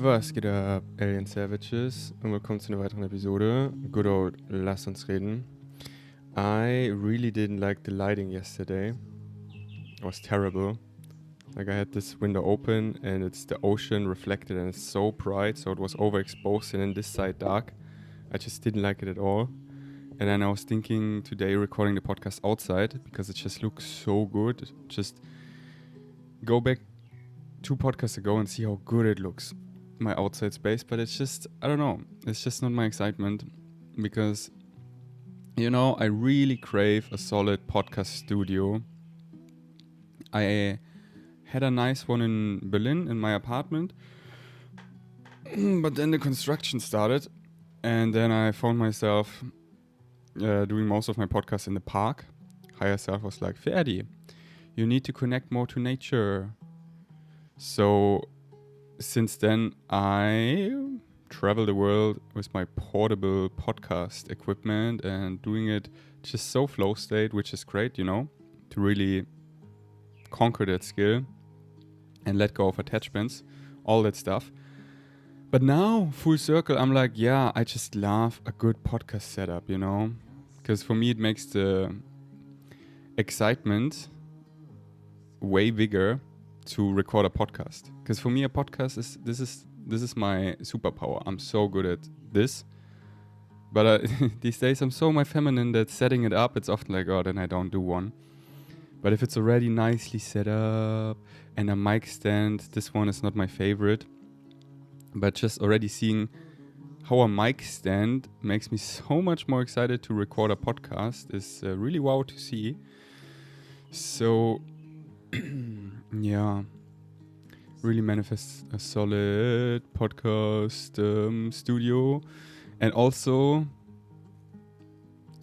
Was geht ab, Alien Savages? Und willkommen zu einer weiteren Episode. Good old Lass uns reden. I really didn't like the lighting yesterday. It was terrible. Like I had this window open and it's the ocean reflected and it's so bright, so it was overexposed and then this side dark. I just didn't like it at all. And then I was thinking today recording the podcast outside because it just looks so good. Just go back 2 podcasts ago and see how good it looks, my outside space. But it's just, I don't know, it's just not my excitement because, you know, I really crave a solid podcast studio. I had a nice one in Berlin in my apartment, but then the construction started and then I found myself doing most of my podcasts in the park. Higher self was like, Ferdi, you need to connect more to nature. So since then, I travel the world with my portable podcast equipment and doing it just so flow state, which is great, you know, to really conquer that skill and let go of attachments, all that stuff. But now, full circle, I'm like, yeah, I just love a good podcast setup, you know, because for me, it makes the excitement way bigger to record a podcast, because for me a podcast is this is my superpower. I'm so good at this, but these days I'm so my feminine that setting it up, it's often like, oh, then I don't do one. But if it's already nicely set up and a mic stand, this one is not my favorite, but just already seeing how a mic stand makes me so much more excited to record a podcast is really wow to see. So yeah, really manifest a solid podcast studio. And also,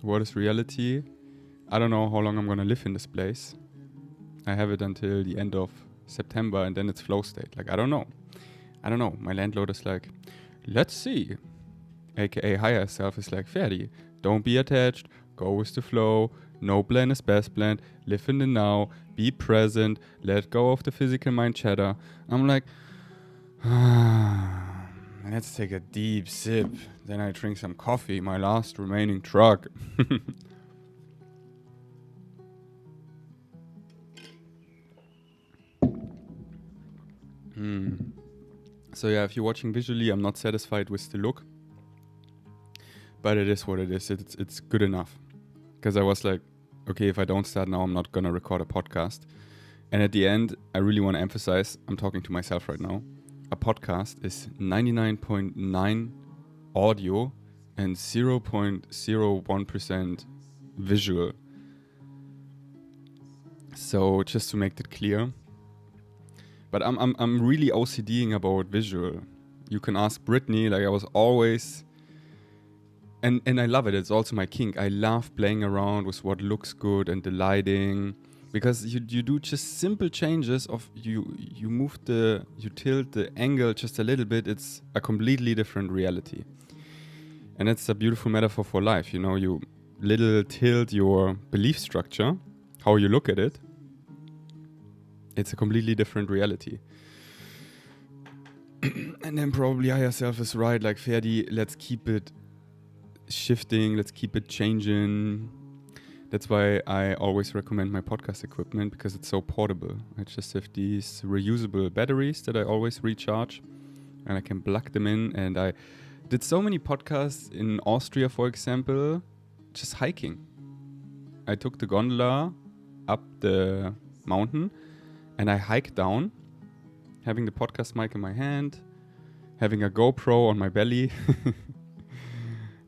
what is reality? I don't know how long I'm gonna live in this place. I have it until the end of September and then it's flow state. Like, I don't know. My landlord is like, let's see. AKA higher self is like, Ferdi, don't be attached, go with the flow. No plan is best plan. Live in the now. Be present. Let go of the physical mind chatter. I'm like, let's take a deep sip. Then I drink some coffee, my last remaining drug. So yeah, if you're watching visually, I'm not satisfied with the look. But it is what it is. It's good enough. Because I was like, okay, if I don't start now, I'm not going to record a podcast. And at the end, I really want to emphasize, I'm talking to myself right now, a podcast is 99.9 audio and 0.01% visual. So just to make that clear. But I'm really OCDing about visual. You can ask Brittany, like I was always... And I love it. It's also my kink. I love playing around with what looks good and the lighting, because you do just simple changes of you tilt the angle just a little bit. It's a completely different reality, and it's a beautiful metaphor for life. You know, you little tilt your belief structure, how you look at it. It's a completely different reality. And then probably higher self is right. Like, Ferdi, let's keep it shifting, let's keep it changing. That's why I always recommend my podcast equipment, because it's so portable. I just have these reusable batteries that I always recharge and I can plug them in. And I did so many podcasts in Austria, for example, just hiking. I took the gondola up the mountain and I hiked down, having the podcast mic in my hand, having a GoPro on my belly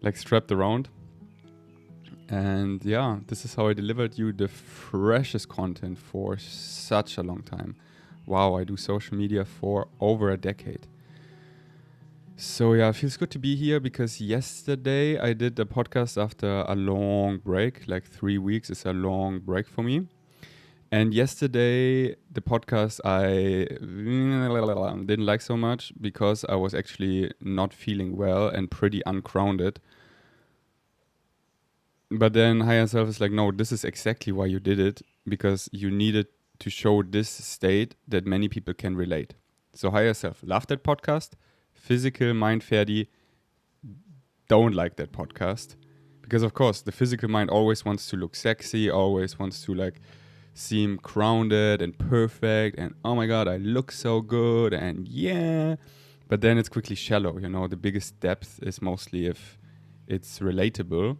like strapped around. And yeah, this is how I delivered you the freshest content for such a long time. Wow, I do social media for over a decade. So yeah, it feels good to be here, because yesterday I did the podcast after a long break. Like 3 weeks is a long break for me. And yesterday, the podcast I didn't like so much, because I was actually not feeling well and pretty ungrounded. But then higher self is like, no, this is exactly why you did it, because you needed to show this state that many people can relate. So higher self loved that podcast, physical mind Ferdi don't like that podcast. Because of course, the physical mind always wants to look sexy, always wants to like seem grounded and perfect and oh my god, I look so good and yeah. But then it's quickly shallow, you know. The biggest depth is mostly if it's relatable.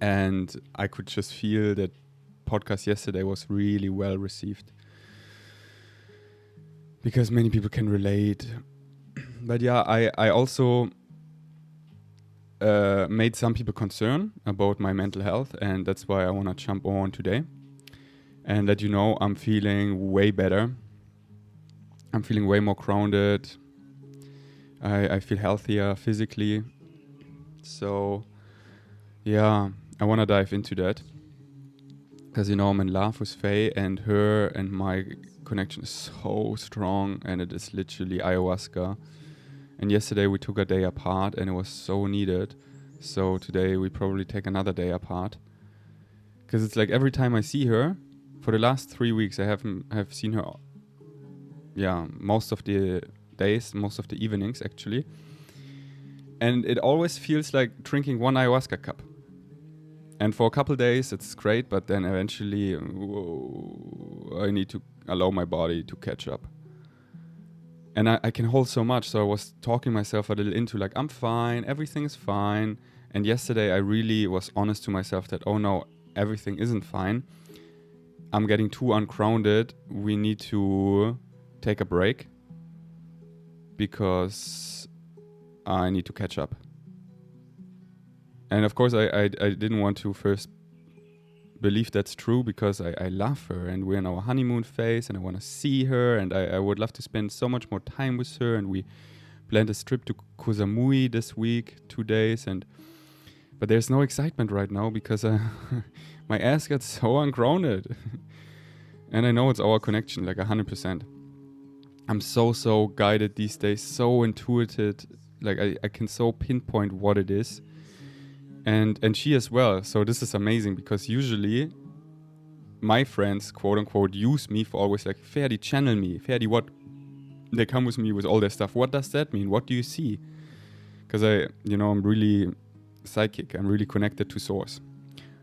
And I could just feel that podcast yesterday was really well received. Because many people can relate. But yeah, I also made some people concerned about my mental health, and that's why I want to jump on today and let you know I'm feeling way better. I'm feeling way more grounded. I feel healthier physically. So yeah, I want to dive into that because, you know, I'm in love with Faye, and her and my connection is so strong, and it is literally ayahuasca. And yesterday we took a day apart, and it was so needed. So today we probably take another day apart. Because it's like every time I see her, for the last 3 weeks, I have seen her, yeah, most of the days, most of the evenings actually. And it always feels like drinking one ayahuasca cup. And for a couple days it's great, but then eventually I need to allow my body to catch up. And I can hold so much, so I was talking myself a little into like, I'm fine, everything is fine. And yesterday I really was honest to myself that, oh no, everything isn't fine. I'm getting too ungrounded. We need to take a break because I need to catch up. And of course I didn't want to first believe that's true because I love her and we're in our honeymoon phase and I want to see her and I would love to spend so much more time with her, and we planned a trip to Koh Samui this week, 2 days, but there's no excitement right now because my ass got so ungrounded. And I know it's our connection, like 100%. I'm so guided these days, so intuitive, like I can so pinpoint what it is. And she as well. So this is amazing because usually my friends, quote unquote, use me for always like, Ferdi, channel me. Ferdi, what? They come with me with all their stuff. What does that mean? What do you see? Because I'm really psychic. I'm really connected to source,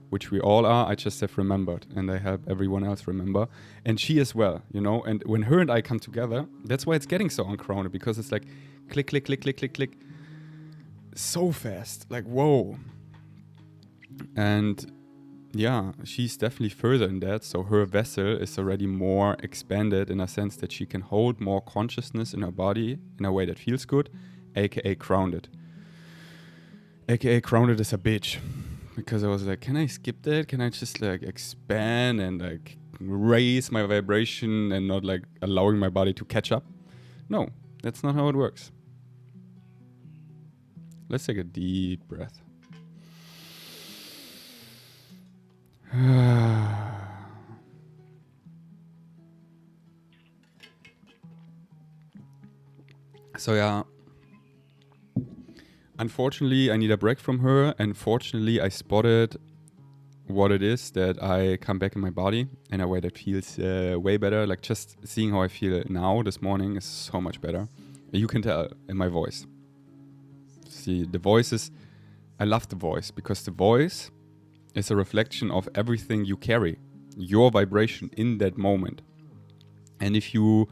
which we all are. I just have remembered, and I help everyone else remember. And she as well, and when her and I come together, that's why it's getting so uncrowned, because it's like click, click, click, click, click, click. So fast, like, whoa. And yeah, she's definitely further in that. So her vessel is already more expanded in a sense that she can hold more consciousness in her body in a way that feels good, aka grounded. AKA grounded is a bitch. Because I was like, can I skip that? Can I just like expand and like raise my vibration and not like allowing my body to catch up? No, that's not how it works. Let's take a deep breath. So yeah, unfortunately I need a break from her, and fortunately I spotted what it is that I come back in my body in a way that feels way better. Like just seeing how I feel now this morning is so much better. You can tell in my voice. See, the voice is, I love the voice because the voice is a reflection of everything you carry, your vibration in that moment. And if you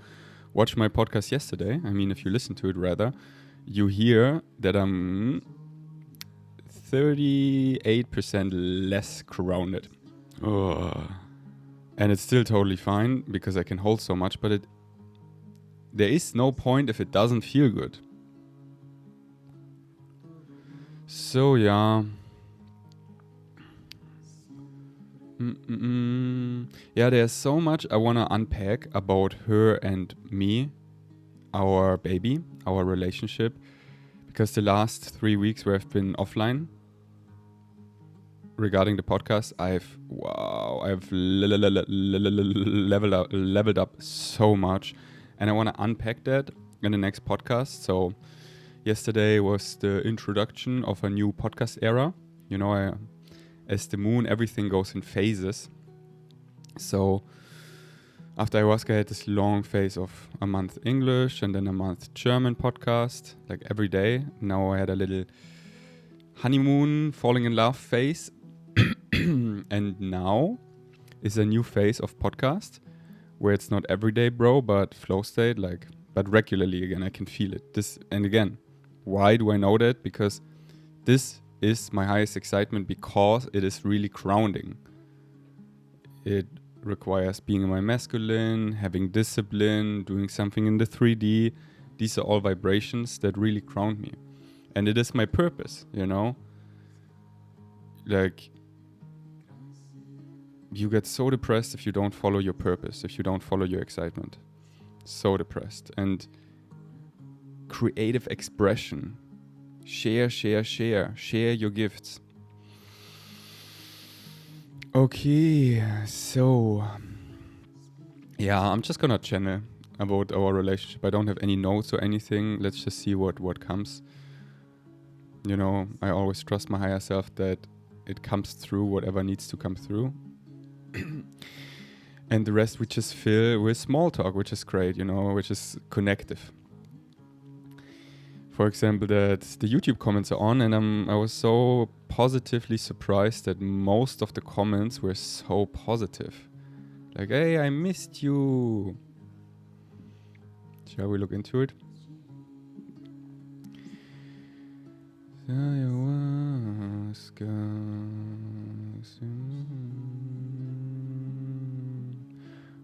watch my podcast yesterday, if you listen to it rather, you hear that I'm 38% less grounded. And it's still totally fine because I can hold so much, but there is no point if it doesn't feel good. So yeah. Yeah, there's so much I want to unpack about her and me, our baby, our relationship, because the last 3 weeks where I've been offline regarding the podcast, I've leveled up so much, and I want to unpack that in the next podcast. So yesterday was the introduction of a new podcast era. As the moon, everything goes in phases. So After ayahuasca, I had this long phase of a month English and then a month German podcast, like every day. Now I had a little honeymoon, falling in love phase. And now is a new phase of podcast where it's not every day, bro, but flow state, but regularly again. I can feel it. And again, why do I know that? Because this is my highest excitement, because it is really grounding. It requires being in my masculine, having discipline, doing something in the 3D. These are all vibrations that really ground me. And it is my purpose, Like, you get so depressed if you don't follow your purpose, if you don't follow your excitement. So depressed. And creative expression. Share your gifts. Okay, so yeah, I'm just gonna channel about our relationship. I don't have any notes or anything. Let's just see what comes. I always trust my higher self that it comes through whatever needs to come through. And the rest we just fill with small talk, which is great, which is connective. For example, that the YouTube comments are on, and I was so positively surprised that most of the comments were so positive. Like, hey, I missed you. Shall we look into it?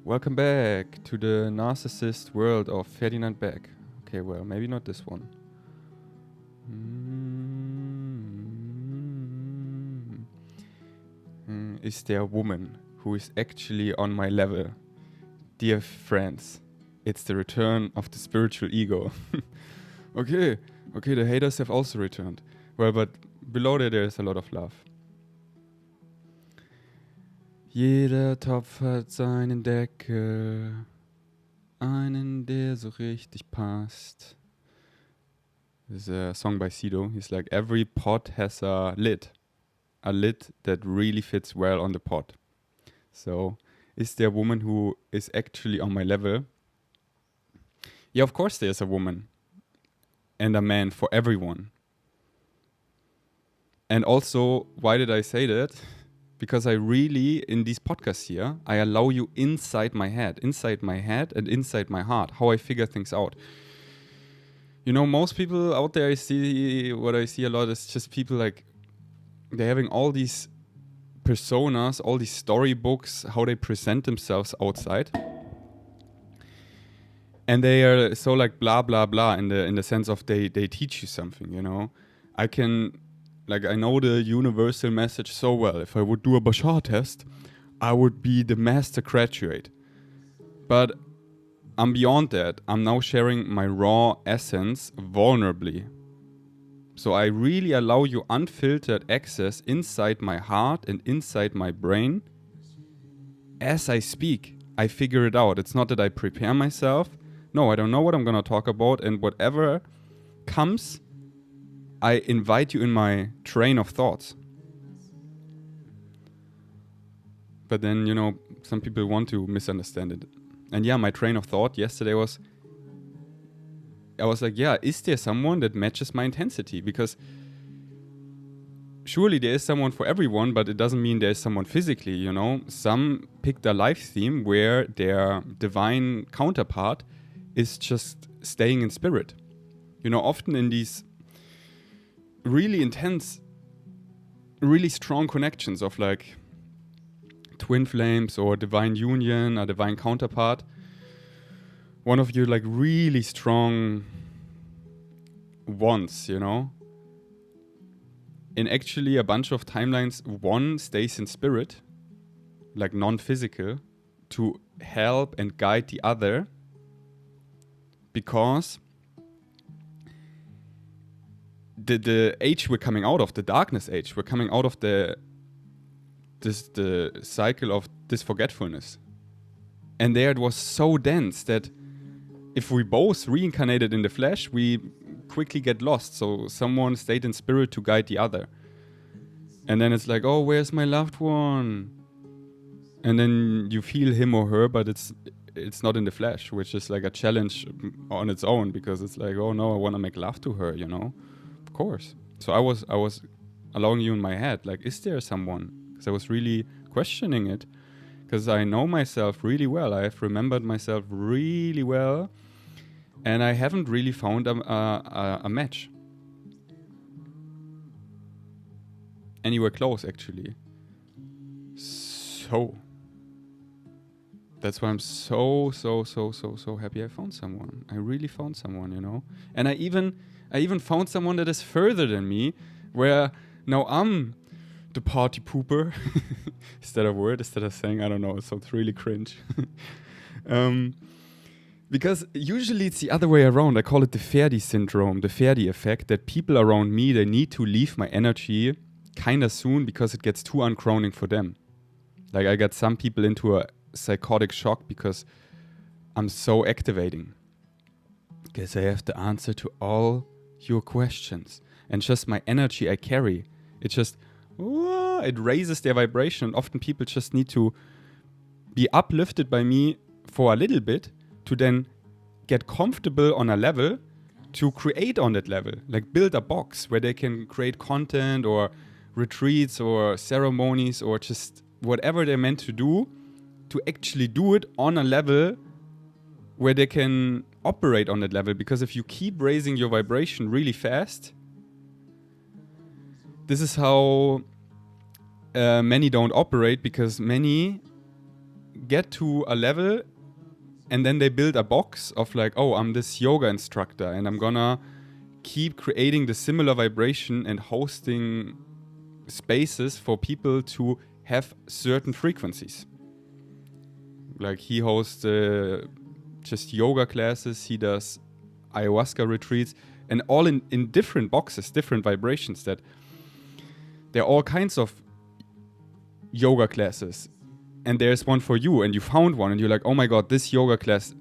Welcome back to the narcissist world of Ferdinand Beck. Okay, well, maybe not this one. Is there a woman who is actually on my level? Dear friends, it's the return of the spiritual ego. Okay, the haters have also returned. Well, but below there is a lot of love. Jeder Topf hat seinen Deckel, einen, der so richtig passt. This is a song by Sido. He's like, every pot has a lid that really fits well on the pot. So, is there a woman who is actually on my level? Yeah, of course there's a woman and a man for everyone. And also, why did I say that? Because I really, in these podcasts here, I allow you inside my head and inside my heart, how I figure things out. Most people out there, what I see a lot is just people like, they're having all these personas, all these storybooks, how they present themselves outside. And they are so like blah, blah, blah in the sense of they teach you something, I know the universal message so well. If I would do a Bashar test, I would be the master graduate. But I'm beyond that. I'm now sharing my raw essence vulnerably. So I really allow you unfiltered access inside my heart and inside my brain. As I speak, I figure it out. It's not that I prepare myself. No, I don't know what I'm going to talk about. And whatever comes, I invite you in my train of thoughts. But then, some people want to misunderstand it. And yeah, my train of thought yesterday was, I was like, yeah, is there someone that matches my intensity? Because surely there is someone for everyone, but it doesn't mean there's someone physically, Some picked a life theme where their divine counterpart is just staying in spirit. Often in these really intense, really strong connections of like twin flames or divine union, a divine counterpart, one of you like really strong wants, In actually a bunch of timelines, one stays in spirit, like non-physical, to help and guide the other, because the age we're coming out of, the darkness age, we're coming out of the cycle of this forgetfulness. And there it was so dense that if we both reincarnated in the flesh, we quickly get lost. So someone stayed in spirit to guide the other. And then it's like, oh, where's my loved one? And then you feel him or her, but it's it's not in the flesh, which is like a challenge on its own, because it's like, oh no, I want to make love to her, you know? Of course. So I was allowing you in my head, like, is there someone? Because I was really questioning it, because I know myself really well. I have remembered myself really well, and I haven't really found a match. Anywhere close, actually. So that's why I'm so happy I found someone. I really found someone, you know? And I even found someone that is further than me, where now I'm the party pooper. Is that a word? Is that a saying? I don't know. It sounds really cringe. Because usually it's the other way around. I call it the Faye syndrome, the Faye effect, that people around me, they need to leave my energy kind of soon because it gets too uncrowning for them. Like, I got some people into a psychotic shock because I'm so activating. Because I have the answer to all your questions. And just my energy I carry, it just, it raises their vibration. Often people just need to be uplifted by me for a little bit to then get comfortable on a level to create on that level. Like, build a box where they can create content or retreats or ceremonies or just whatever they're meant to do, to actually do it on a level where they can operate on that level. Because if you keep raising your vibration really fast, this is how many don't operate, because many get to a level and then they build a box of like, oh, I'm this yoga instructor and I'm gonna keep creating the similar vibration and hosting spaces for people to have certain frequencies. Like, he hosts just yoga classes, he does ayahuasca retreats, and all in different boxes, different vibrations. That there are all kinds of yoga classes, and there's one for you, and you found one, and you're like, oh my god, this yoga class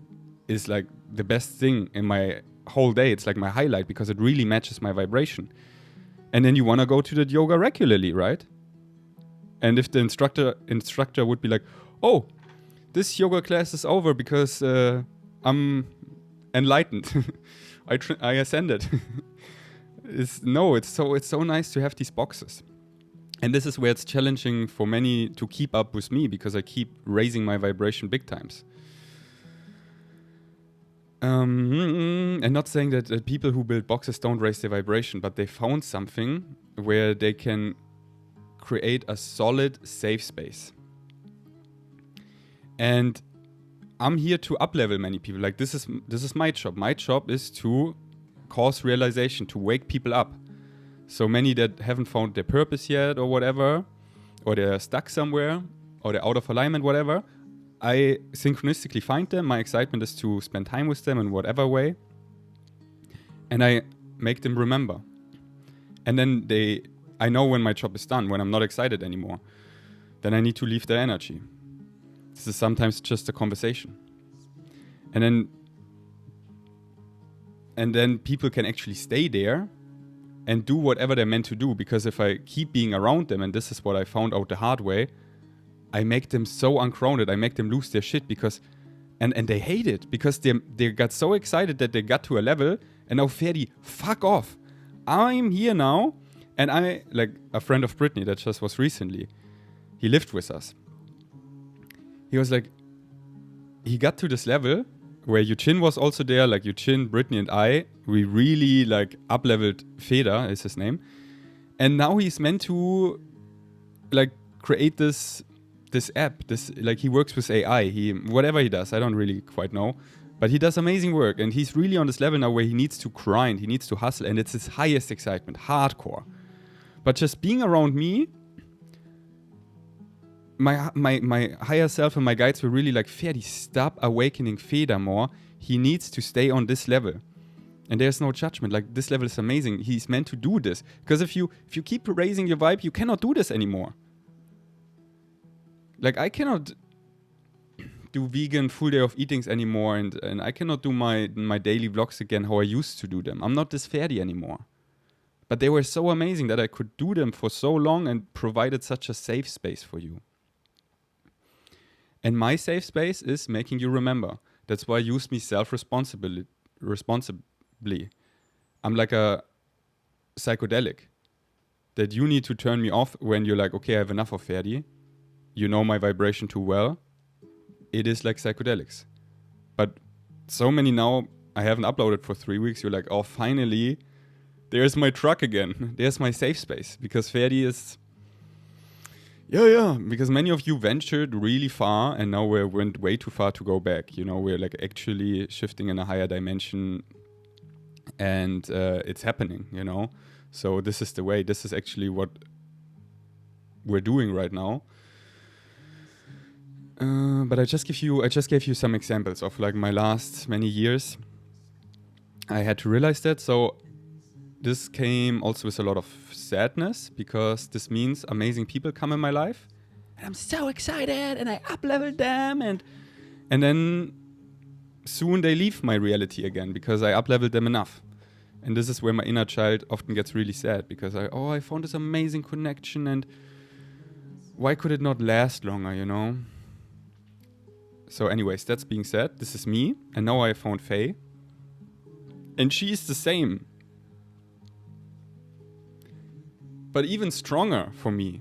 is like the best thing in my whole day. It's like my highlight because it really matches my vibration. And then you want to go to that yoga regularly, right? And if the instructor would be like, oh, this yoga class is over because I'm enlightened. I ascended. It's so nice to have these boxes. And this is where it's challenging for many to keep up with me, because I keep raising my vibration big times. And not saying that people who build boxes don't raise their vibration, but they found something where they can create a solid, safe space. And I'm here to up-level many people. Like, this is my job. My job is to cause realization, to wake people up. So many that haven't found their purpose yet or whatever, or they're stuck somewhere, or they're out of alignment, whatever, I synchronistically find them. My excitement is to spend time with them in whatever way. And I make them remember. And then I know when my job is done, when I'm not excited anymore. Then I need to leave their energy. This is sometimes just a conversation. And then people can actually stay there and do whatever they're meant to do. Because if I keep being around them, and this is what I found out the hard way, I make them so uncrowned. I make them lose their shit because, and they hate it because they got so excited that they got to a level, and now Faye, fuck off. I'm here now, and I, like a friend of Brittany that just was recently, he lived with us. He was like, he got to this level where Eugene was also there, like Eugene, Brittany, and I, we really like up-leveled Faye is his name. And now he's meant to like create this app, like he works with AI, whatever he does, I don't really quite know, but he does amazing work, and he's really on this level now where he needs to grind, he needs to hustle, and it's his highest excitement, hardcore. But just being around me, my higher self and my guides were really like, Faye, stop awakening Faye more, he needs to stay on this level. And there's no judgment, like this level is amazing, he's meant to do this, because if you keep raising your vibe, you cannot do this anymore. Like, I cannot do vegan full day of eatings anymore, and I cannot do my daily vlogs again how I used to do them. I'm not this Faye anymore. But they were so amazing that I could do them for so long and provided such a safe space for you. And my safe space is making you remember. That's why I use me responsibly. I'm like a psychedelic that you need to turn me off when you're like, okay, I have enough of Ferdi. You know my vibration too well. It is like psychedelics. But so many now, I haven't uploaded for 3 weeks. You're like, oh, finally, there's my truck again. There's my safe space. Because Ferdi is... Yeah. Because many of you ventured really far and now we went way too far to go back. You know, we're like actually shifting in a higher dimension and it's happening, you know. So this is the way. This is actually what we're doing right now. But I just gave you some examples of like my last many years. I had to realize that. So this came also with a lot of sadness because this means amazing people come in my life and I'm so excited and I up-leveled them and then soon they leave my reality again because I up-leveled them enough. And this is where my inner child often gets really sad because I found this amazing connection and why could it not last longer, you know? So anyways, that's being said, this is me and now I found Faye and she's the same. But even stronger for me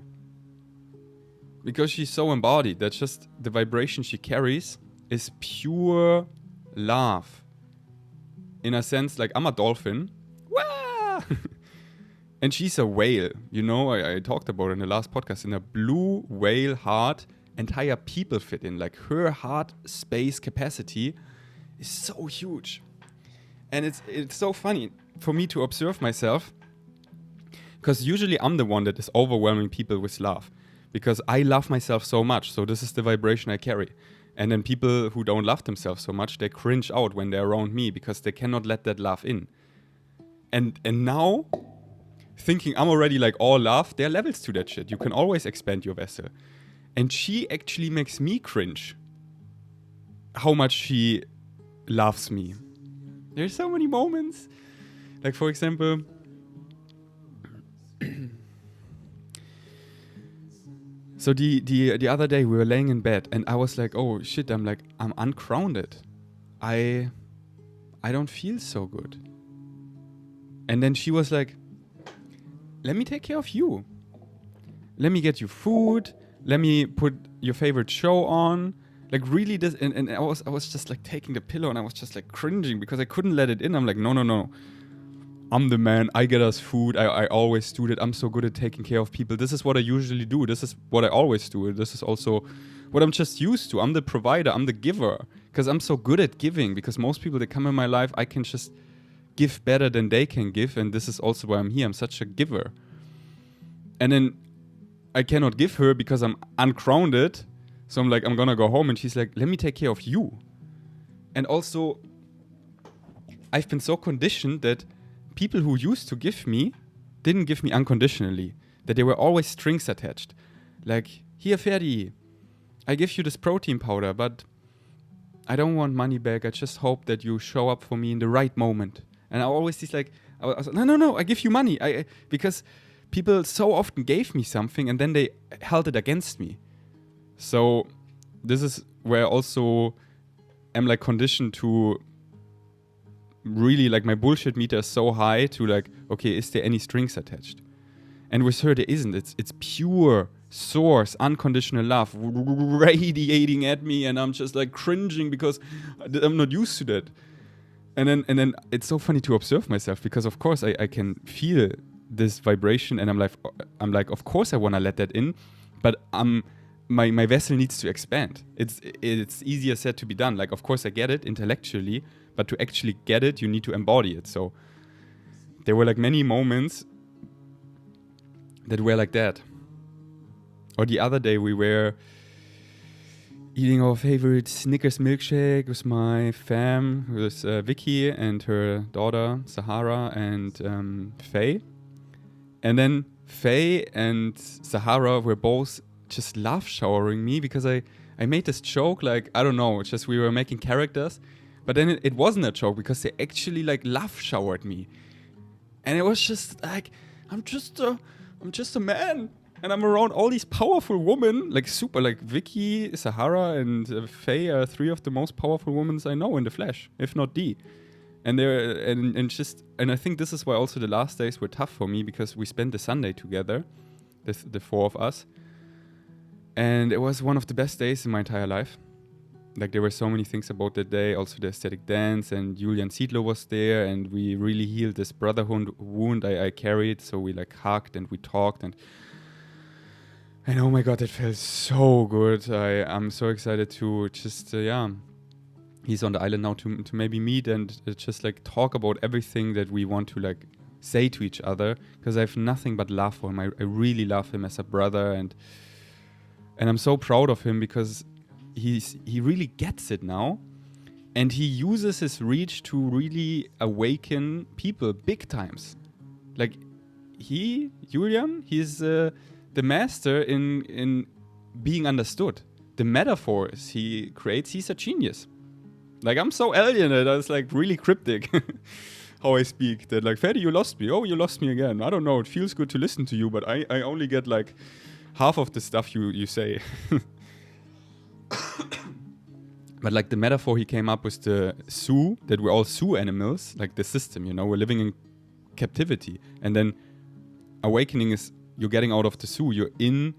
because she's so embodied. That's just the vibration she carries is pure love. In a sense, like I'm a dolphin. Wah! And she's a whale. You know, I talked about it in the last podcast. In a blue whale heart, entire people fit in. Like her heart space capacity is so huge. And it's so funny for me to observe myself. Because usually I'm the one that is overwhelming people with love. Because I love myself so much. So this is the vibration I carry. And then people who don't love themselves so much, they cringe out when they're around me because they cannot let that love in. And now, thinking I'm already like all love, there are levels to that shit. You can always expand your vessel. And she actually makes me cringe. How much she loves me. There's so many moments. Like for example... So the other day we were laying in bed and I was like, oh shit, I'm ungrounded. I don't feel so good. And then she was like, let me take care of you. Let me get you food. Let me put your favorite show on. Like really this, and I was just like taking the pillow and I was just like cringing because I couldn't let it in. I'm like, no. I'm the man, I get us food, I always do that, I'm so good at taking care of people. This is what I usually do, this is what I always do. This is also what I'm just used to. I'm the provider, I'm the giver. Because I'm so good at giving, because most people that come in my life, I can just give better than they can give. And this is also why I'm here, I'm such a giver. And then I cannot give her because I'm ungrounded. So I'm like, I'm gonna go home and she's like, let me take care of you. And also, I've been so conditioned that people who used to give me didn't give me unconditionally. That there were always strings attached. Like, here Ferdi, I give you this protein powder, but I don't want money back. I just hope that you show up for me in the right moment. And I always like, I was like, no, I give you money. Because people so often gave me something and then they held it against me. So this is where I also am like conditioned to really like my bullshit meter is so high to like, okay, is there any strings attached? And with her there isn't. It's pure source, unconditional love radiating at me and I'm just like cringing because I'm not used to that. And then it's so funny to observe myself because of course I can feel this vibration and I'm like of course I want to let that in, but my vessel needs to expand. It's easier said to be done. Like of course I get it intellectually, but to actually get it, you need to embody it. So there were like many moments that were like that. Or the other day we were eating our favorite Snickers milkshake with my fam, with Vicky and her daughter Sahara and Faye. And then Faye and Sahara were both just love showering me because I made this joke, like, I don't know, it's just we were making characters. But then it wasn't a joke because they actually like love showered me. And it was just like, I'm just a man. And I'm around all these powerful women, like super, like Vicky, Sahara, and Faye are 3 of the most powerful women I know in the flesh, if not the. And and I think this is why also the last days were tough for me, because we spent the Sunday together, the 4 of us, and it was one of the best days in my entire life. Like, there were so many things about that day. Also the aesthetic dance, and Julian Siedler was there, and we really healed this brotherhood wound I carried. So we like hugged and we talked, and oh my god, it felt so good. I'm so excited to just he's on the island now to maybe meet and just like talk about everything that we want to like say to each other, because I have nothing but love for him. I really love him as a brother, and I'm so proud of him, because he really gets it now, and he uses his reach to really awaken people big times. Like Julian, he's the master in being understood. The metaphors he creates, he's a genius. Like, I'm so alienated, it's like really cryptic how I speak. That like, Faye, you lost me. Oh, you lost me again. I don't know, it feels good to listen to you, but I only get like half of the stuff you say. But like the metaphor he came up with, the zoo, that we're all zoo animals, like the system, we're living in captivity. And then awakening is you're getting out of the zoo, you're in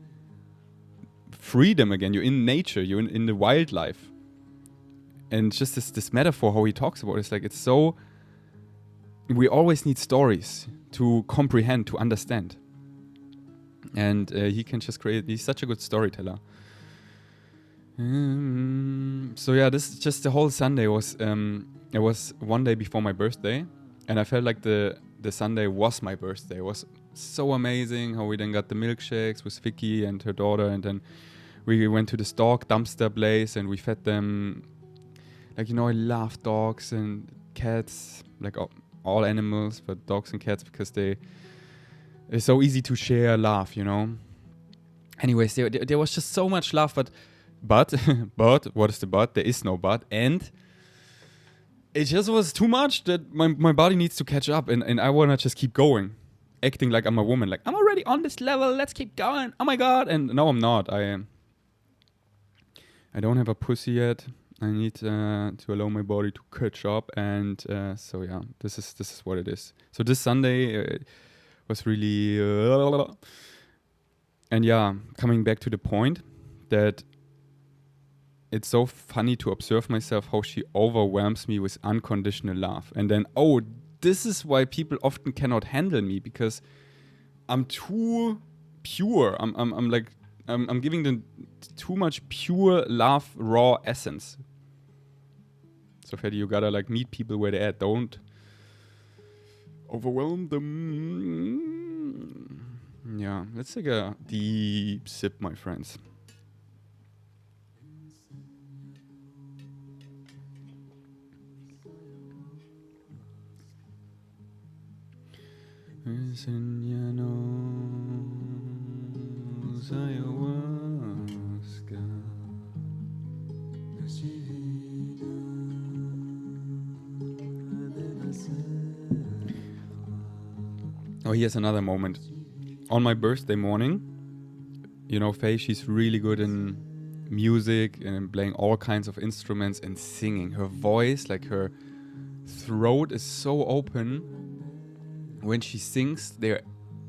freedom again, you're in nature, you're in the wildlife. And just this metaphor, how he talks about it, it's like, it's so, we always need stories to comprehend, to understand. And he can just he's such a good storyteller. So yeah, this is just the whole Sunday was, it was one day before my birthday, and I felt like the Sunday was my birthday. It was so amazing how we then got the milkshakes with Vicky and her daughter, and then we went to this dog dumpster place and we fed them, like, I love dogs and cats, like all animals, but dogs and cats, because it's so easy to share love, Anyways, there was just so much love, but what is the but? There is no but. And it just was too much that my body needs to catch up, and I want to just keep going, acting like I'm a woman, like, I'm already on this level, let's keep going, oh my god. And no, I'm not. I don't have a pussy yet. I need to allow my body to catch up, and so yeah, this is what it is. So this Sunday was really and yeah, coming back to the point that it's so funny to observe myself, how she overwhelms me with unconditional love. And then, this is why people often cannot handle me, because I'm too pure. I'm giving them too much pure love, raw essence. So Faye, you gotta like meet people where they're at. Don't overwhelm them. Yeah, let's take a deep sip, my friends. Oh, here's another moment. On my birthday morning, Faye, she's really good in music and playing all kinds of instruments and singing. Her voice, like her throat, is so open. When she sings, they're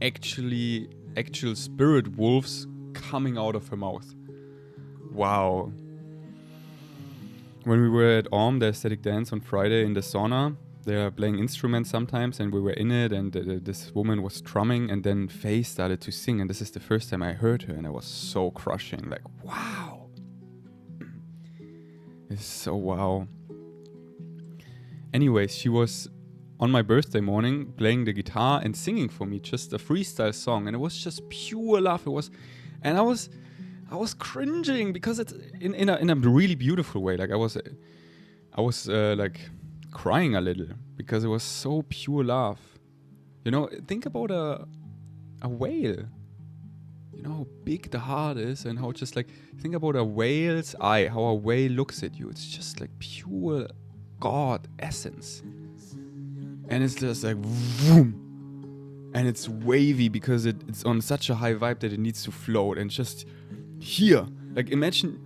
actual spirit wolves coming out of her mouth. Wow. When we were at the aesthetic dance on Friday in the sauna, they are playing instruments sometimes, and we were in it, and this woman was strumming, and then Faye started to sing, and this is the first time I heard her, and it was so crushing, like, wow. It's so wow. Anyways, she was on my birthday morning playing the guitar and singing for me, just a freestyle song, and it was just pure love. I was cringing, because it's in a really beautiful way. Like I was like crying a little, because it was so pure love. Think about a whale. How big the heart is, and how just like, think about a whale's eye, how a whale looks at you. It's just like pure God essence. And it's just like, vroom. and it's wavy because it's on such a high vibe that it needs to float and just here. Like imagine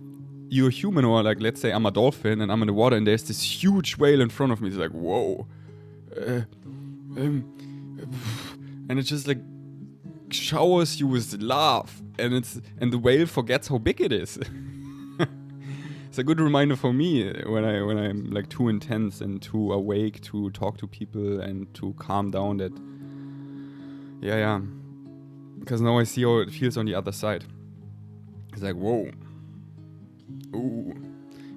you're a human, or like let's say I'm a dolphin and I'm in the water and there's this huge whale in front of me. It's like, whoa. And it just like showers you with love, and the whale forgets how big it is. It's a good reminder for me when I'm like too intense and too awake to talk to people and to calm down, that because now I see how it feels on the other side. It's like, whoa. Ooh.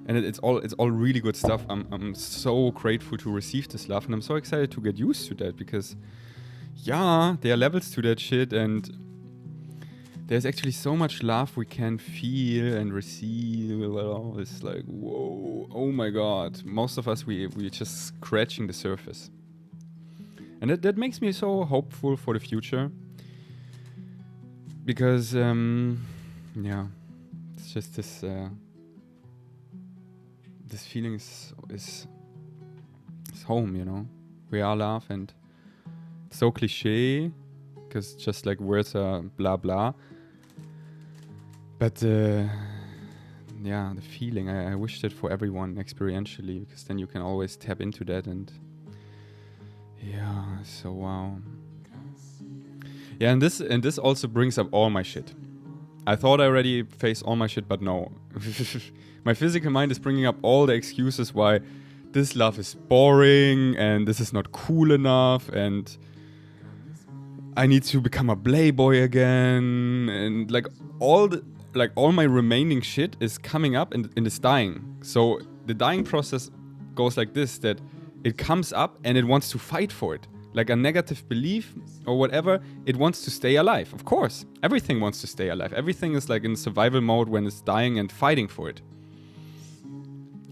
And it's all really good stuff. I'm so grateful to receive this love, and I'm so excited to get used to that, because there are levels to that shit, and there's actually so much love we can feel and receive. It's like, whoa, oh my god. Most of us, we're just scratching the surface. And that makes me so hopeful for the future. Because, it's just this feeling is home, you know? We are love, and it's so cliche, because just like words are blah blah. But the feeling, I wish that for everyone experientially, because then you can always tap into that, and so wow. Yeah, and this also brings up all my shit. I thought I already faced all my shit, but no. My physical mind is bringing up all the excuses why this love is boring, and this is not cool enough, and I need to become a playboy again, and like all my remaining shit is coming up and is dying. So the dying process goes like this, that it comes up and it wants to fight for it. Like a negative belief or whatever, it wants to stay alive. Of course, everything wants to stay alive. Everything is like in survival mode when it's dying and fighting for it.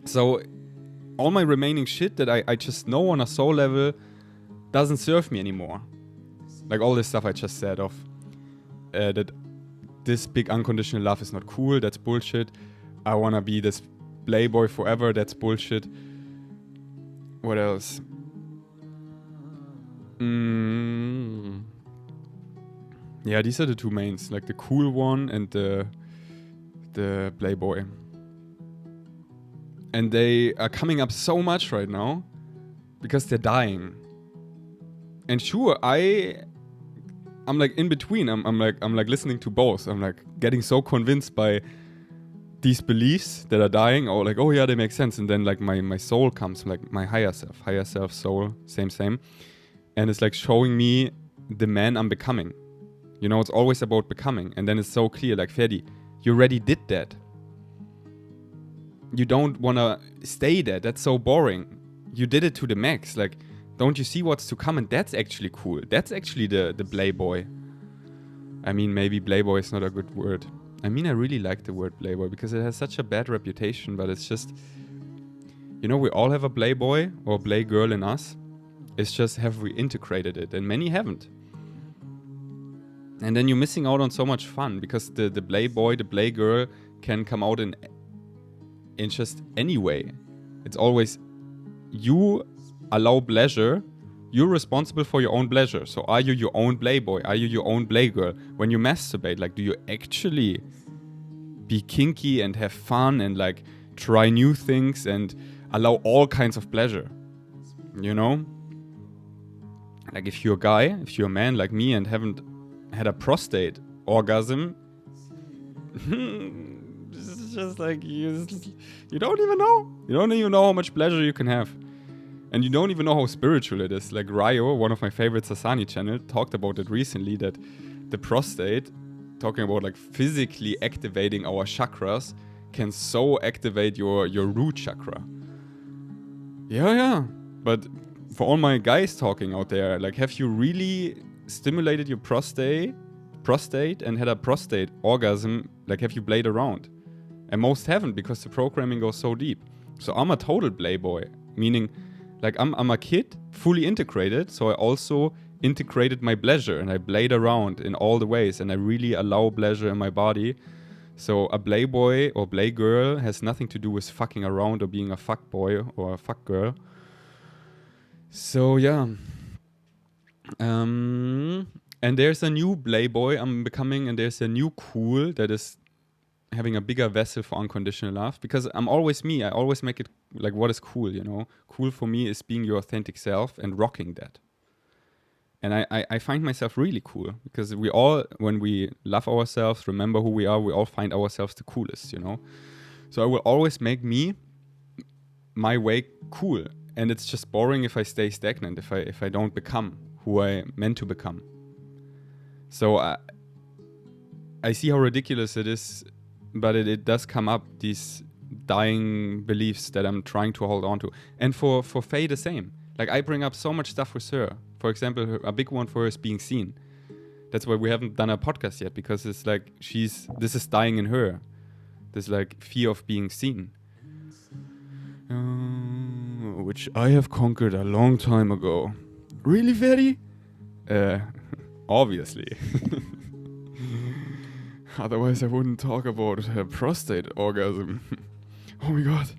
So all my remaining shit that I just know on a soul level doesn't serve me anymore. Like all this stuff I just said of that this big unconditional love is not cool, that's bullshit. I wanna be this playboy forever, that's bullshit. What else? Yeah, these are the two mains, like the cool one and the playboy. And they are coming up so much right now because they're dying. And sure, I'm like in between. I'm like listening to both. I'm like getting so convinced by these beliefs that are dying, or like, oh yeah, they make sense. And then like my soul comes, like my higher self, soul, same. And it's like showing me the man I'm becoming. You know, it's always about becoming. And then it's so clear, like, Ferdi, you already did that. You don't want to stay there. That's so boring. You did it to the max. Like, don't you see what's to come? And that's actually cool. That's actually the playboy. I mean, maybe playboy is not a good word. I mean, I really like the word playboy because it has such a bad reputation, but it's just, you know, we all have a playboy or playgirl in us. It's just, have we integrated it? And many haven't. And then you're missing out on so much fun, because the playboy, the playgirl can come out in just any way. It's always, you allow pleasure, you're responsible for your own pleasure. So are you your own playboy? Are you your own playgirl? When you masturbate, like, do you actually be kinky and have fun and like try new things and allow all kinds of pleasure? You know? Like, if you're a guy, if you're a man like me and haven't had a prostate orgasm, it's just like, you don't even know. You don't even know how much pleasure you can have. And you don't even know how spiritual it is. Like Ryo, one of my favorite Sasani channel, talked about it recently, that the prostate, talking about like physically activating our chakras, can so activate your root chakra. Yeah. But for all my guys talking out there, like, have you really stimulated your prostate and had a prostate orgasm? Like, have you played around? And most haven't, because the programming goes so deep. So I'm a total playboy, meaning like I'm a kid, fully integrated. So I also integrated my pleasure and I played around in all the ways, and I really allow pleasure in my body. So a playboy or playgirl has nothing to do with fucking around or being a fuckboy or a fuckgirl. So yeah. And there's a new playboy I'm becoming, and there's a new cool that is having a bigger vessel for unconditional love, because I'm always me. I always make it like what is cool, you know? Cool for me is being your authentic self and rocking that. And I find myself really cool, because we all, when we love ourselves, remember who we are, we all find ourselves the coolest, you know? So I will always make me, my way, cool. And it's just boring if I stay stagnant, if I don't become who I meant to become. So I see how ridiculous it is, but it does come up, these dying beliefs that I'm trying to hold on to. And for Faye, the same. Like, I bring up so much stuff with her. For example, a big one for her is being seen. That's why we haven't done a podcast yet, because it's like this is dying in her. This like fear of being seen. Which I have conquered a long time ago. Really, Faye? Obviously. Otherwise, I wouldn't talk about prostate orgasm. Oh my god,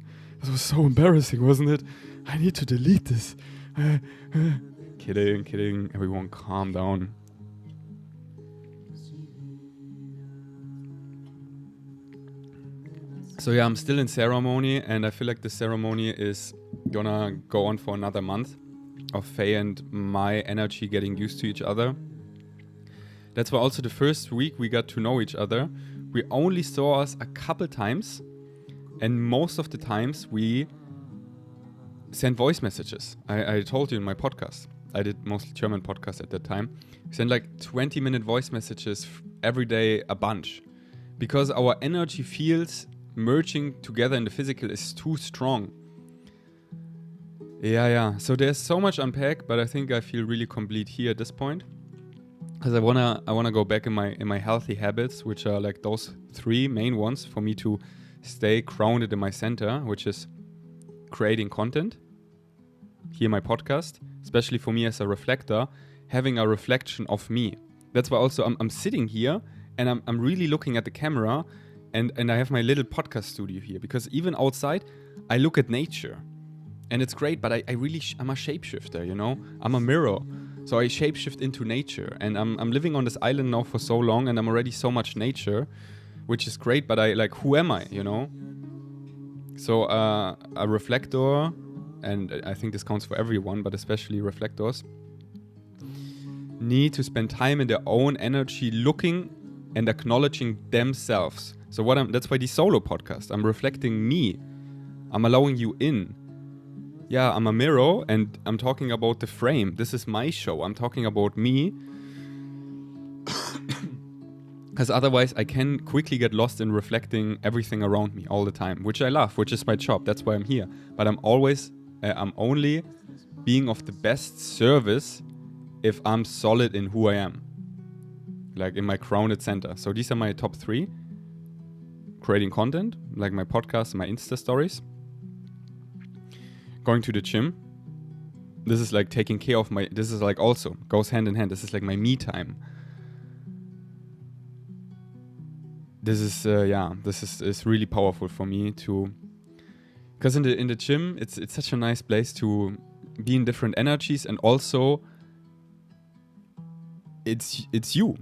this was so embarrassing, wasn't it? I need to delete this. Kidding. Everyone, calm down. So yeah, I'm still in ceremony, and I feel like the ceremony is gonna go on for another month of Faye and my energy getting used to each other. That's why also the first week we got to know each other. We only saw us a couple times, and most of the times we sent voice messages. I told you in my podcast. I did mostly German podcasts at that time. We sent like 20-minute voice messages every day, a bunch. Because our energy fields merging together in the physical is too strong. Yeah. So there's so much unpack, but I think I feel really complete here at this point. Because I wanna go back in my healthy habits, which are like those 3 main ones for me to stay grounded in my center, which is creating content. Here my podcast, especially for me as a reflector, having a reflection of me. That's why also I'm sitting here and I'm really looking at the camera, and I have my little podcast studio here, because even outside I look at nature and it's great, but I'm a shapeshifter, you know? I'm a mirror. So I shapeshift into nature, and I'm living on this island now for so long, and I'm already so much nature, which is great, but who am I, you know? So a reflector, and I think this counts for everyone, but especially reflectors, need to spend time in their own energy looking and acknowledging themselves. So that's why the solo podcast, I'm reflecting me. I'm allowing you in. Yeah, I'm a mirror, and I'm talking about the frame. This is my show. I'm talking about me. Because otherwise I can quickly get lost in reflecting everything around me all the time, which I love, which is my job. That's why I'm here. But I'm only being of the best service if I'm solid in who I am. Like in my grounded center. So these are my top 3. Creating content, like my podcast, my Insta stories. Going to the gym. This is like taking care of this is like also goes hand in hand. This is like my me time. This is really powerful for me because in the gym it's such a nice place to be in different energies, and also it's you.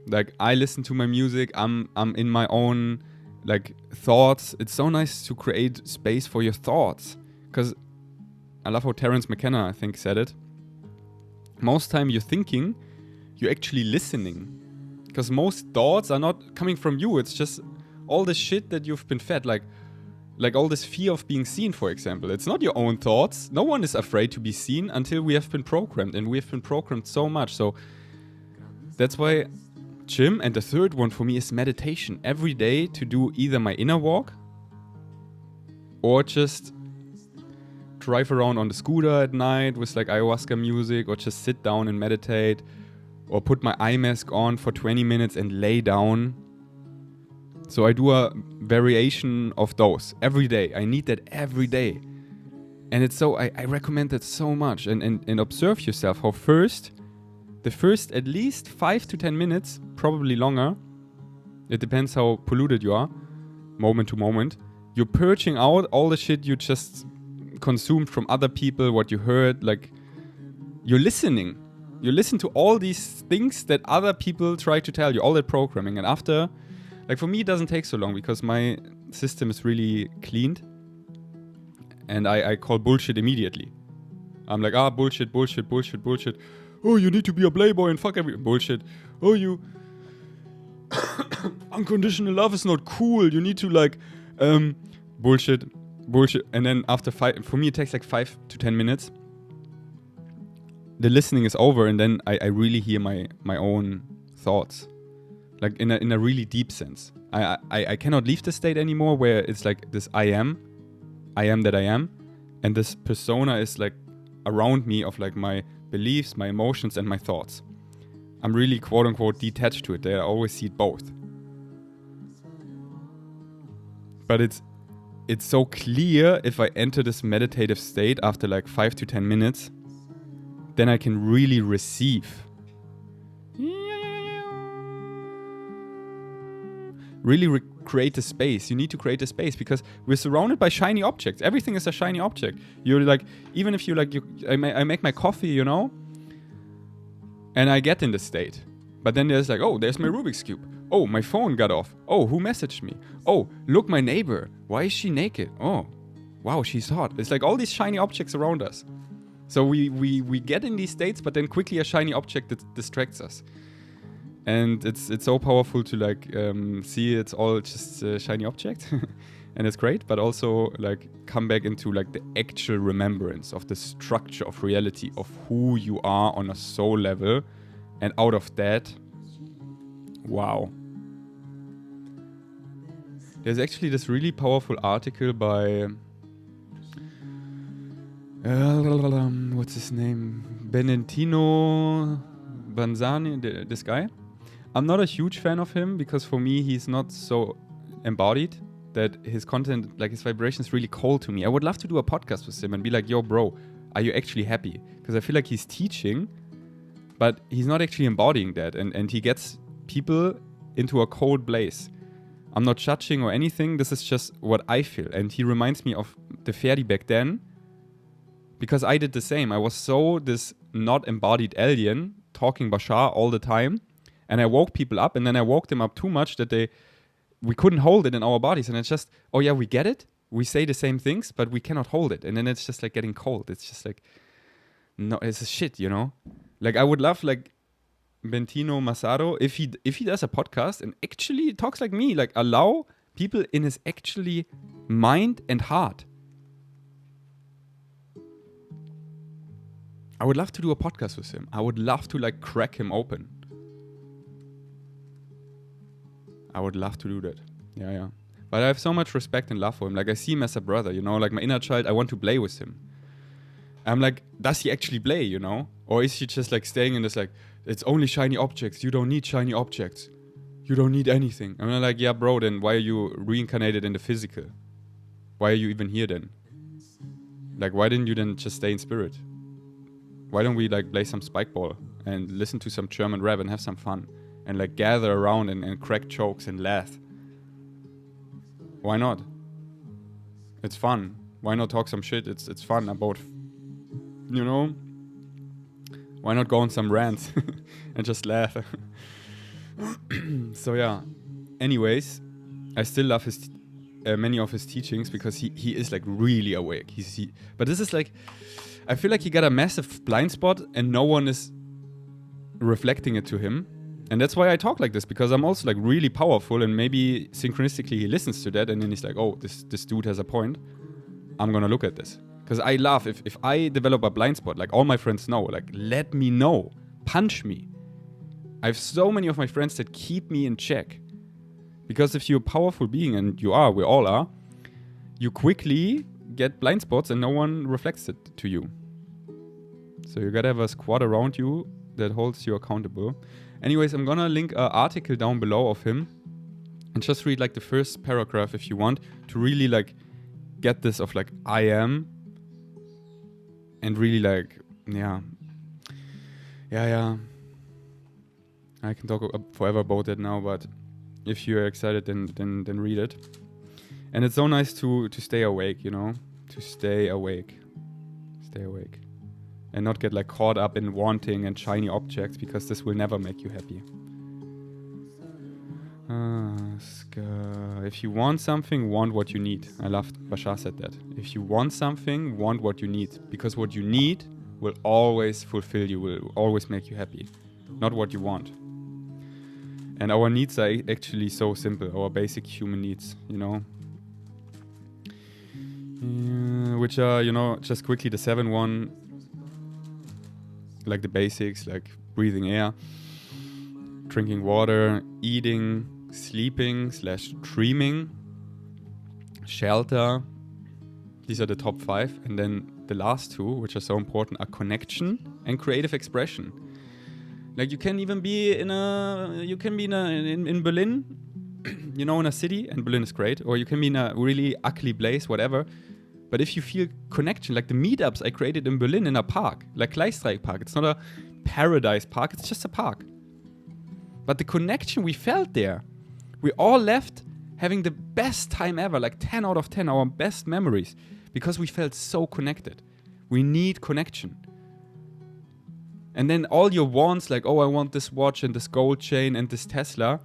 Like, I listen to my music, I'm in my own like thoughts. It's so nice to create space for your thoughts, because I love how Terence McKenna, I think, said it. Most time you're thinking, you're actually listening. Because most thoughts are not coming from you. It's just all the shit that you've been fed. Like all this fear of being seen, for example. It's not your own thoughts. No one is afraid to be seen until we have been programmed. And we have been programmed so much. So that's why gym. And the third one for me is meditation. Every day to do either my inner walk or just drive around on the scooter at night with like ayahuasca music, or just sit down and meditate, or put my eye mask on for 20 minutes and lay down. So I do a variation of those every day. I need that every day. And it's so, I recommend that so much. And observe yourself how the first at least 5 to 10 minutes, probably longer, it depends how polluted you are, moment to moment, you're purging out all the shit you just consumed from other people, what you heard, like you're listening. You listen to all these things that other people try to tell you, all that programming. And after, like for me, it doesn't take so long because my system is really cleaned. And I call bullshit immediately. I'm like, bullshit. Oh, you need to be a playboy and fuck bullshit. Oh, you unconditional love is not cool. You need to like bullshit. And then after for me it takes like 5 to 10 minutes. The listening is over, and then I really hear my own thoughts, like in a really deep sense. I cannot leave the state anymore where it's like this I am that I am, and this persona is like around me of like my beliefs, my emotions, and my thoughts. I'm really quote unquote detached to it. I always see it both. But it's so clear if I enter this meditative state after like 5 to 10 minutes, then I can really receive. Really create a space. You need to create a space because we're surrounded by shiny objects. Everything is a shiny object. You're like, even if you like, I make my coffee, you know, and I get in the state. But then there's like, oh, there's my Rubik's Cube. Oh, my phone got off. Oh, who messaged me? Oh, look, my neighbor. Why is she naked? Oh, wow, she's hot. It's like all these shiny objects around us. So we get in these states, but then quickly a shiny object that distracts us. And it's so powerful to like see it's all just a shiny object. And it's great, but also like come back into like the actual remembrance of the structure of reality of who you are on a soul level. And out of that, wow. There's actually this really powerful article by what's his name? Benentino Banzani, this guy. I'm not a huge fan of him because for me he's not so embodied, that his content, like his vibration is really cold to me. I would love to do a podcast with him and be like, yo bro, are you actually happy? Because I feel like he's teaching, but he's not actually embodying that, and he gets people into a cold place. I'm not judging or anything, this is just what I feel. And he reminds me of the Ferdi back then, because I did the same. I was so this not embodied alien, talking Bashar all the time, and I woke people up, and then I woke them up too much that we couldn't hold it in our bodies. And it's just, oh yeah, we get it, we say the same things, but we cannot hold it. And then it's just like getting cold. It's just like, no, it's a shit, you know? Like I would love like Bentino Massaro, if he does a podcast and actually talks like me, like allow people in his actually mind and heart. I would love to do a podcast with him. I would love to like crack him open. I would love to do that. Yeah. But I have so much respect and love for him. Like I see him as a brother, you know, like my inner child, I want to play with him. I'm like, does he actually play, you know? Or is he just like staying in this like, it's only shiny objects. You don't need shiny objects. You don't need anything. And I'm like, yeah, bro, then why are you reincarnated in the physical? Why are you even here then? Like, why didn't you then just stay in spirit? Why don't we like play some spike ball and listen to some German rap and have some fun and like gather around and crack jokes and laugh? Why not? It's fun. Why not talk some shit? It's fun about, you know? Why not go on some rants and just laugh? So yeah. Anyways, I still love his many of his teachings because he is like really awake. But this is like, I feel like he got a massive blind spot and no one is reflecting it to him. And that's why I talk like this, because I'm also like really powerful, and maybe synchronistically he listens to that and then he's like, oh, this dude has a point. I'm gonna look at this. Because I laugh if I develop a blind spot, like all my friends know, like let me know, punch me. I have so many of my friends that keep me in check. Because if you're a powerful being, and you are, we all are, you quickly get blind spots and no one reflects it to you. So you gotta have a squad around you that holds you accountable. Anyways, I'm gonna link an article down below of him and just read like the first paragraph if you want to really like get this of like I am, and really like yeah. I can talk forever about that now, but if you're excited, then read it. And it's so nice to stay awake, you know, to stay awake, and not get like caught up in wanting and shiny objects, because this will never make you happy. If you want something, want what you need. I love Bashar said that. If you want something, want what you need, because what you need will always fulfill you, will always make you happy, not what you want. And our needs are actually so simple, our basic human needs, you know, which are, you know, just quickly the 7-1, like the basics, like breathing air, drinking water, eating, sleeping / dreaming, shelter. These are the top 5. And then the last 2, which are so important, are connection and creative expression. Like you can even be in Berlin, you know, in a city, and Berlin is great, or you can be in a really ugly place, whatever. But if you feel connection, like the meetups I created in Berlin in a park, like Gleisdreieck Park, it's not a paradise park, it's just a park. But the connection we felt there, we all left having the best time ever, like 10 out of 10, our best memories, because we felt so connected. We need connection. And then all your wants, like, oh, I want this watch and this gold chain and this Tesla,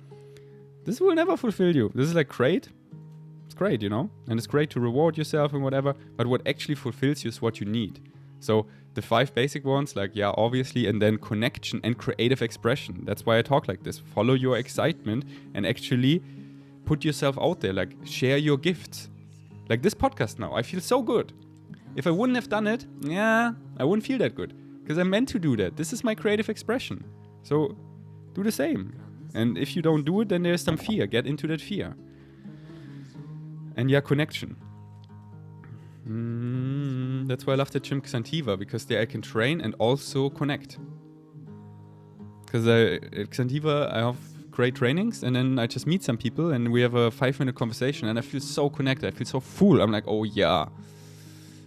this will never fulfill you. This is like great. It's great, you know? And it's great to reward yourself and whatever. But what actually fulfills you is what you need. So the 5 basic ones, like, yeah, obviously, and then connection and creative expression. That's why I talk like this. Follow your excitement and actually put yourself out there. Like, share your gifts. Like this podcast now. I feel so good. If I wouldn't have done it, yeah, I wouldn't feel that good. Because I'm meant to do that. This is my creative expression. So do the same. And if you don't do it, then there's some fear. Get into that fear. And yeah, connection. That's why I love the gym Xantiva, because there I can train and also connect. Because at Xantiva I have great trainings, and then I just meet some people and we have a 5-minute conversation and I feel so connected. I feel so full. I'm like, oh yeah,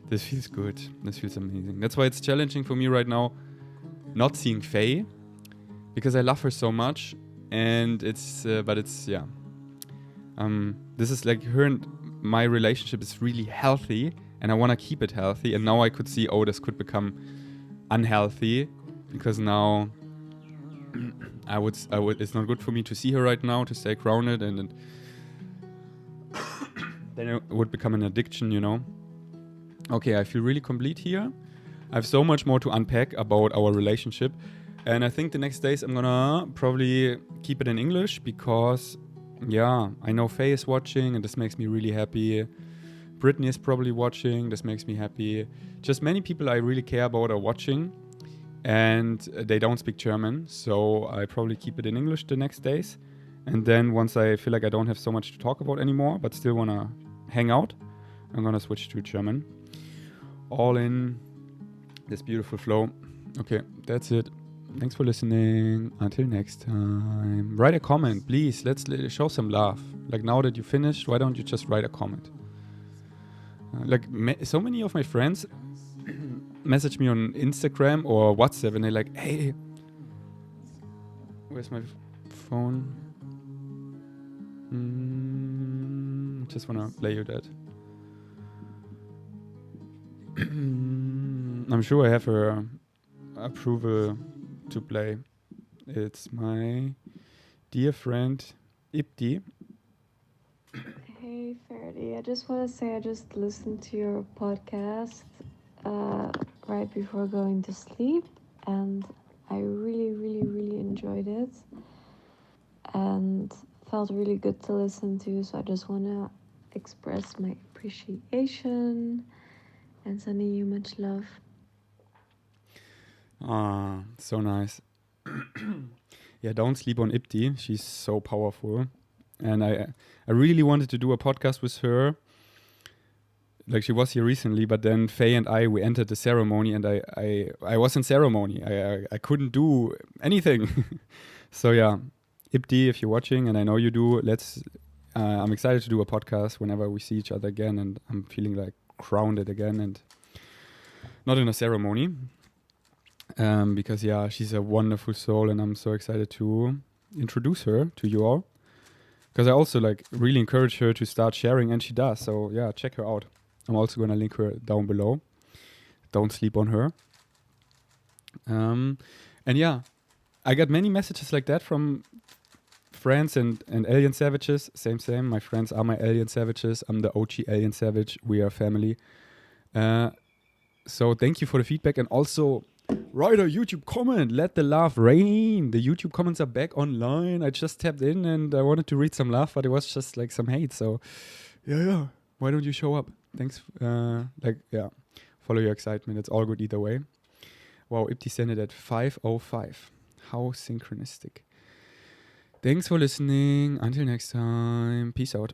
this feels good. This feels amazing. That's why it's challenging for me right now not seeing Faye, because I love her so much. And it's, yeah. This is like her and my relationship is really healthy, and I want to keep it healthy. And now I could see, oh, this could become unhealthy, because now I would. It's not good for me to see her right now, to stay grounded, and then it would become an addiction, you know. Okay, I feel really complete here. I have so much more to unpack about our relationship, and I think the next days I'm gonna probably keep it in English, because yeah, I know Faye is watching and this makes me really happy. Brittany is probably watching, this makes me happy. Just many people I really care about are watching, and they don't speak German, so I probably keep it in English the next days. And then once I feel like I don't have so much to talk about anymore, but still wanna hang out, I'm gonna switch to German. All in this beautiful flow. Okay, that's it. Thanks for listening. Until next time. Write a comment, please. Let's show some love. Like, now that you finished, why don't you just write a comment? So many of my friends message me on Instagram or WhatsApp, and they're like, hey, where's my phone? Just wanna play you that. I'm sure I have her approval to play. It's my dear friend Ibdi. Hey Ferdy, I just want to say I just listened to your podcast right before going to sleep, and I really enjoyed it and felt really good to listen to, so I just want to express my appreciation and sending you much love. Ah, so nice. Yeah, don't sleep on Ibdi. She's so powerful. And I really wanted to do a podcast with her. Like, she was here recently, but then Faye and we entered the ceremony, and I was in ceremony. I couldn't do anything. So yeah, Ibdi, if you're watching, and I know you do, I'm excited to do a podcast whenever we see each other again, and I'm feeling like grounded again and not in a ceremony. Because yeah, she's a wonderful soul, and I'm so excited to introduce her to you all. Because I also like really encourage her to start sharing, and she does. So yeah, check her out. I'm also gonna link her down below. Don't sleep on her. And yeah, I got many messages like that from friends and alien savages. Same. My friends are my alien savages. I'm the OG alien savage. We are family. So thank you for the feedback, and also write a YouTube comment. Let the love rain. The YouTube comments are back online. I just tapped in and I wanted to read some love, but it was just like some hate. So yeah. Why don't you show up? Thanks. Follow your excitement. It's all good either way. Wow, Ipti sent it at 5:05. How synchronistic. Thanks for listening. Until next time. Peace out.